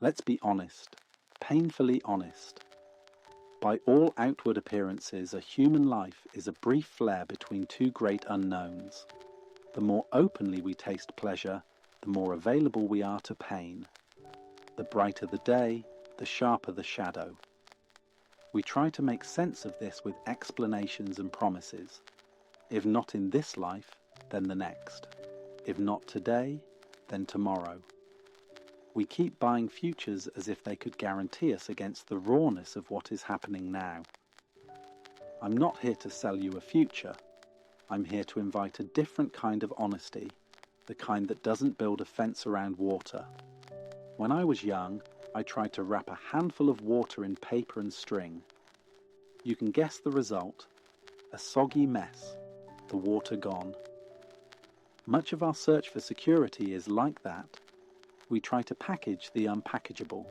Let's be honest, painfully honest. By all outward appearances, a human life is a brief flare between two great unknowns. The more openly we taste pleasure, the more available we are to pain. The brighter the day, the sharper the shadow. We try to make sense of this with explanations and promises. If not in this life, then the next. If not today, then tomorrow. We keep buying futures as if they could guarantee us against the rawness of what is happening now. I'm not here to sell you a future. I'm here to invite a different kind of honesty, the kind that doesn't build a fence around water. When I was young, I tried to wrap a handful of water in paper and string. You can guess the result: a soggy mess, the water gone. Much of our search for security is like that. We try to package the unpackageable: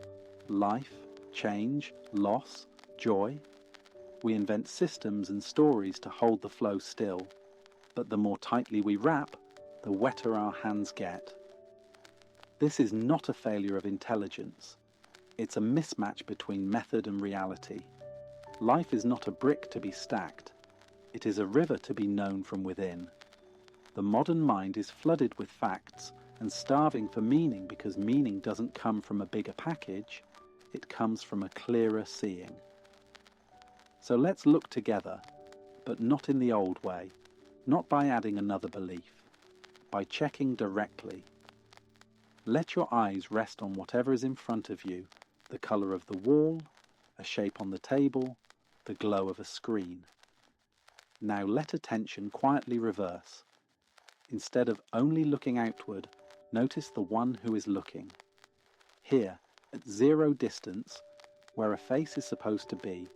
life, change, loss, joy. We invent systems and stories to hold the flow still, but the more tightly we wrap, the wetter our hands get. This is not a failure of intelligence. It's a mismatch between method and reality. Life is not a brick to be stacked. It is a river to be known from within. The modern mind is flooded with facts and starving for meaning because meaning doesn't come from a bigger package, it comes from a clearer seeing. So let's look together, but not in the old way, not by adding another belief, by checking directly. Let your eyes rest on whatever is in front of you, the colour of the wall, a shape on the table, the glow of a screen. Now let attention quietly reverse. Instead of only looking outward, notice the one who is looking. Here, at zero distance, where a face is supposed to be,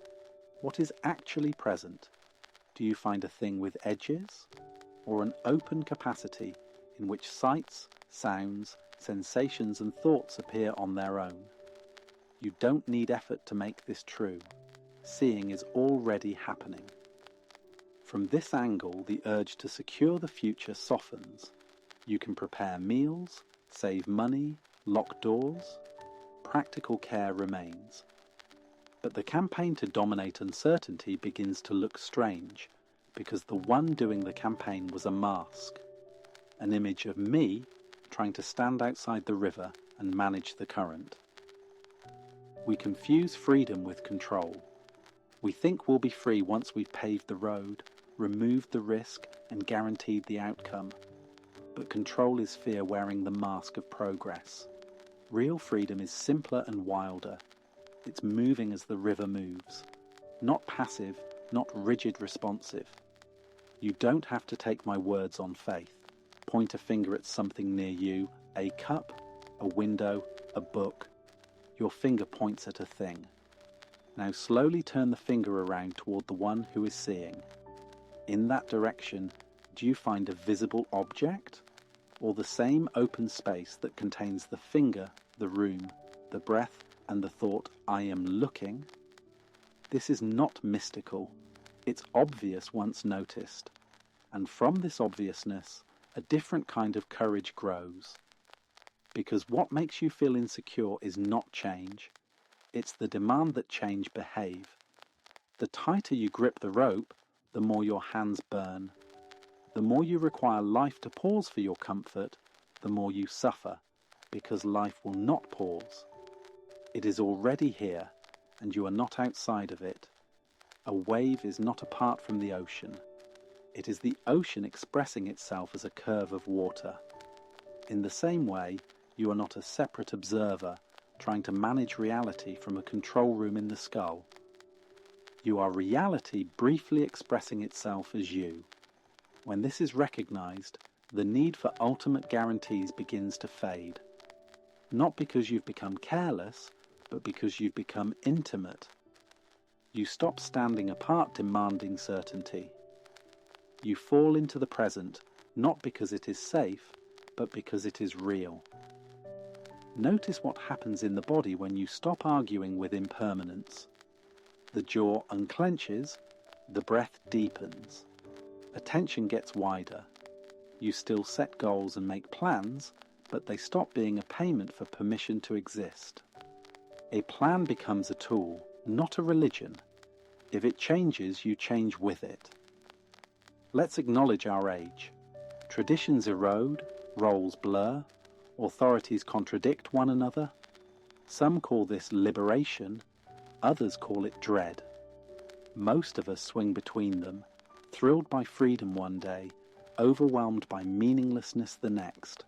what is actually present? Do you find a thing with edges, or an open capacity in which sights, sounds, sensations and thoughts appear on their own? You don't need effort to make this true. Seeing is already happening. From this angle, the urge to secure the future softens. You can prepare meals, save money, lock doors. Practical care remains. But the campaign to dominate uncertainty begins to look strange, because the one doing the campaign was a mask. An image of me trying to stand outside the river and manage the current. We confuse freedom with control. We think we'll be free once we've paved the road, removed the risk, and guaranteed the outcome. But control is fear wearing the mask of progress. Real freedom is simpler and wilder. It's moving as the river moves. Not passive, not rigid responsive. You don't have to take my words on faith. Point a finger at something near you, a cup, a window, a book. Your finger points at a thing. Now slowly turn the finger around toward the one who is seeing. In that direction, do you find a visible object? Or the same open space that contains the finger, the room, the breath, and the thought, I am looking? This is not mystical. It's obvious once noticed. And from this obviousness, a different kind of courage grows. Because what makes you feel insecure is not change. It's the demand that change behave. The tighter you grip the rope, the more your hands burn. The more you require life to pause for your comfort, the more you suffer, because life will not pause. It is already here, and you are not outside of it. A wave is not apart from the ocean. It is the ocean expressing itself as a curve of water. In the same way, you are not a separate observer trying to manage reality from a control room in the skull. You are reality briefly expressing itself as you. When this is recognized, the need for ultimate guarantees begins to fade. Not because you've become careless, but because you've become intimate. You stop standing apart demanding certainty. You fall into the present, not because it is safe, but because it is real. Notice what happens in the body when you stop arguing with impermanence. The jaw unclenches, the breath deepens. Attention gets wider. You still set goals and make plans, but they stop being a payment for permission to exist. A plan becomes a tool, not a religion. If it changes, you change with it. Let's acknowledge our age. Traditions erode, roles blur, authorities contradict one another. Some call this liberation, others call it dread. Most of us swing between them, thrilled by freedom one day, overwhelmed by meaninglessness the next.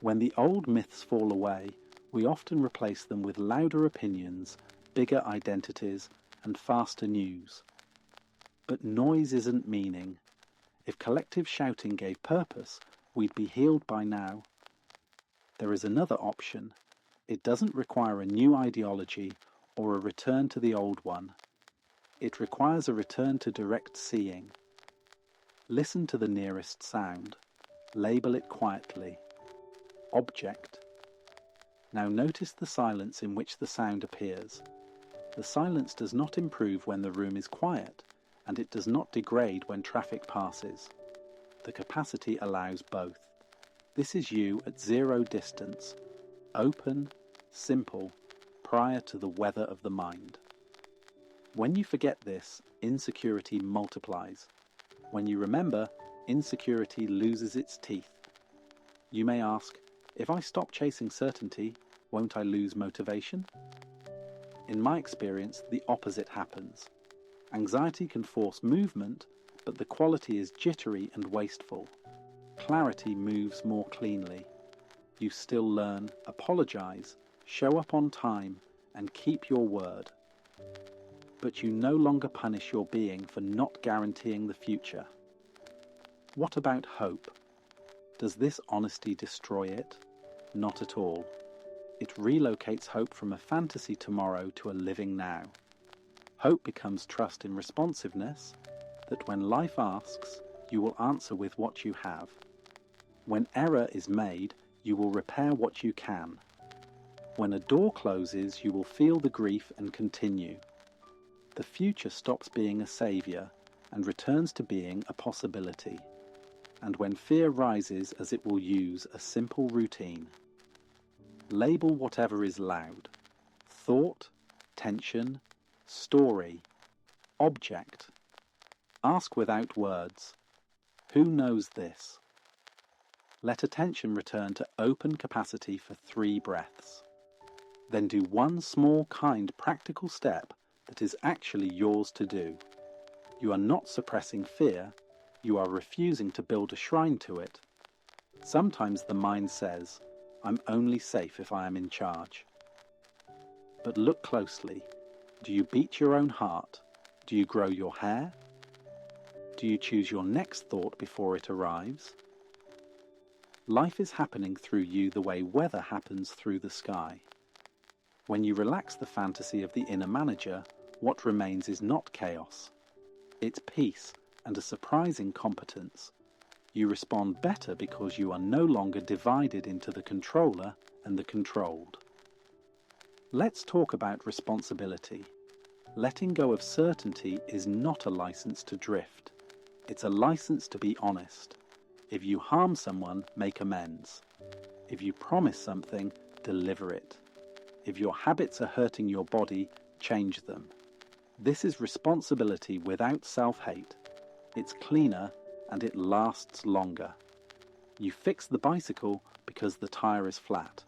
When the old myths fall away, we often replace them with louder opinions, bigger identities, and faster news. But noise isn't meaning. If collective shouting gave purpose, we'd be healed by now. There is another option. It doesn't require a new ideology or a return to the old one. It requires a return to direct seeing. Listen to the nearest sound. Label it quietly. Object. Now notice the silence in which the sound appears. The silence does not improve when the room is quiet, and it does not degrade when traffic passes. The capacity allows both. This is you at zero distance, open, simple, prior to the weather of the mind. When you forget this, insecurity multiplies. When you remember, insecurity loses its teeth. You may ask, if I stop chasing certainty, won't I lose motivation? In my experience, the opposite happens. Anxiety can force movement, but the quality is jittery and wasteful. Clarity moves more cleanly. You still learn, apologize, show up on time, and keep your word. But you no longer punish your being for not guaranteeing the future. What about hope? Does this honesty destroy it? Not at all. It relocates hope from a fantasy tomorrow to a living now. Hope becomes trust in responsiveness, that when life asks, you will answer with what you have. When error is made, you will repair what you can. When a door closes, you will feel the grief and continue. The future stops being a savior and returns to being a possibility. And when fear rises, as it will use a simple routine. Label whatever is loud. Thought, tension, story, object. Ask without words. Who knows this? Let attention return to open capacity for 3 breaths. Then do one small, kind, practical step that is actually yours to do. You are not suppressing fear, you are refusing to build a shrine to it. Sometimes the mind says, I'm only safe if I am in charge. But look closely. Do you beat your own heart? Do you grow your hair? Do you choose your next thought before it arrives? Life is happening through you the way weather happens through the sky. When you relax the fantasy of the inner manager, what remains is not chaos. It's peace and a surprising competence. You respond better because you are no longer divided into the controller and the controlled. Let's talk about responsibility. Letting go of certainty is not a license to drift. It's a license to be honest. If you harm someone, make amends. If you promise something, deliver it. If your habits are hurting your body, change them. This is responsibility without self-hate. It's cleaner and it lasts longer. You fix the bicycle because the tire is flat,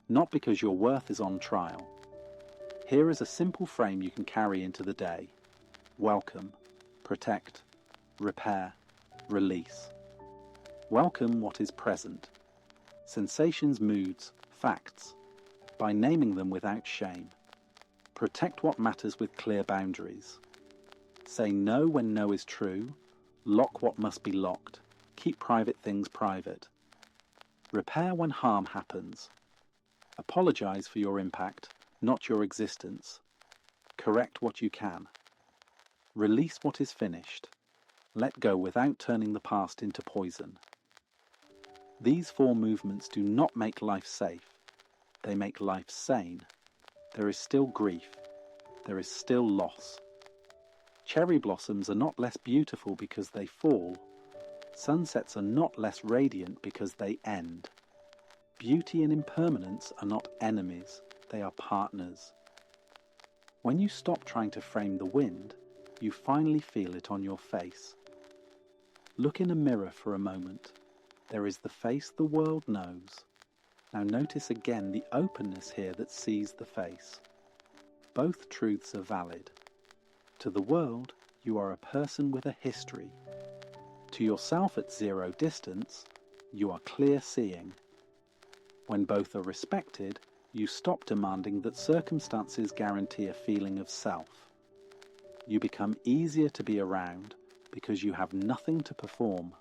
not because your worth is on trial. Here is a simple frame you can carry into the day. Welcome, protect, repair, release. Welcome what is present. Sensations, moods, facts. By naming them without shame. Protect what matters with clear boundaries. Say no when no is true. Lock what must be locked. Keep private things private. Repair when harm happens. Apologize for your impact, not your existence. Correct what you can. Release what is finished. Let go without turning the past into poison. These 4 movements do not make life safe. They make life sane. There is still grief. There is still loss. Cherry blossoms are not less beautiful because they fall. Sunsets are not less radiant because they end. Beauty and impermanence are not enemies. they are partners. When you stop trying to frame the wind, you finally feel it on your face. Look in a mirror for a moment. There is the face the world knows. Now notice again the openness here that sees the face. Both truths are valid. To the world, you are a person with a history. To yourself at zero distance, you are clear-seeing. When both are respected, you stop demanding that circumstances guarantee a feeling of self. You become easier to be around because you have nothing to perform.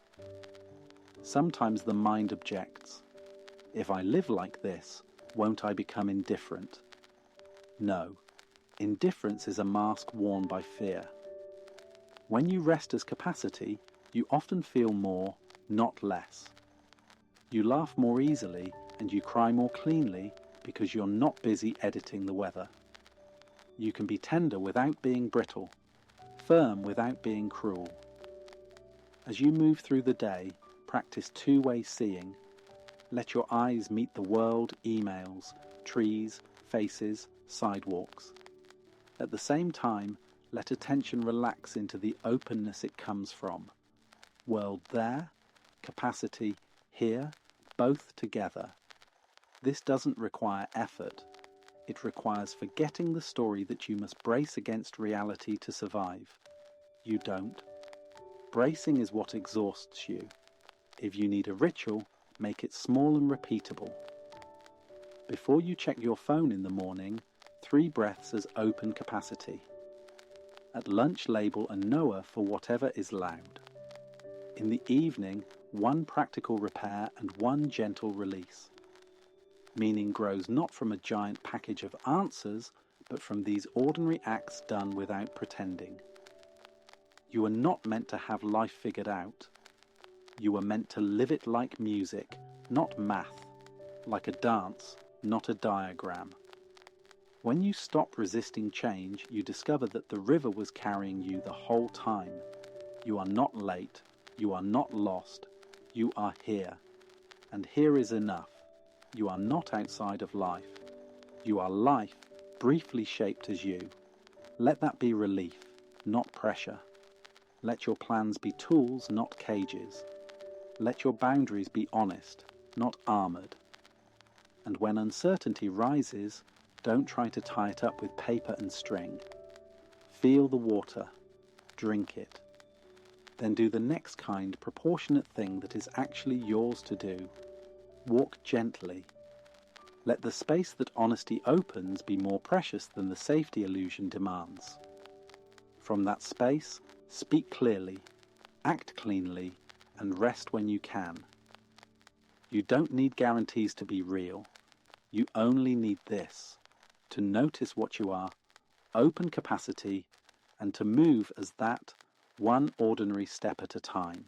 Sometimes the mind objects. If I live like this, won't I become indifferent? No. Indifference is a mask worn by fear. When you rest as capacity, you often feel more, not less. You laugh more easily and you cry more cleanly because you're not busy editing the weather. You can be tender without being brittle, firm without being cruel. As you move through the day, practice two-way seeing. Let your eyes meet the world, emails, trees, faces, sidewalks. At the same time, let attention relax into the openness it comes from. World there, capacity here, both together. This doesn't require effort. It requires forgetting the story that you must brace against reality to survive. You don't. Bracing is what exhausts you. If you need a ritual, make it small and repeatable. Before you check your phone in the morning, 3 breaths as open capacity. At lunch, label a Noah for whatever is loud. In the evening, 1 practical repair and 1 gentle release. Meaning grows not from a giant package of answers, but from these ordinary acts done without pretending. You are not meant to have life figured out. You are meant to live it like music, not math, like a dance, not a diagram. When you stop resisting change, you discover that the river was carrying you the whole time. You are not late, you are not lost, you are here. And here is enough. You are not outside of life. You are life, briefly shaped as you. Let that be relief, not pressure. Let your plans be tools, not cages. Let your boundaries be honest, not armored. And when uncertainty rises, don't try to tie it up with paper and string. Feel the water, drink it. Then do the next kind, proportionate thing that is actually yours to do. Walk gently. Let the space that honesty opens be more precious than the safety illusion demands. From that space, speak clearly, act cleanly, and rest when you can. You don't need guarantees to be real. You only need this, to notice what you are, open capacity, and to move as that, one ordinary step at a time.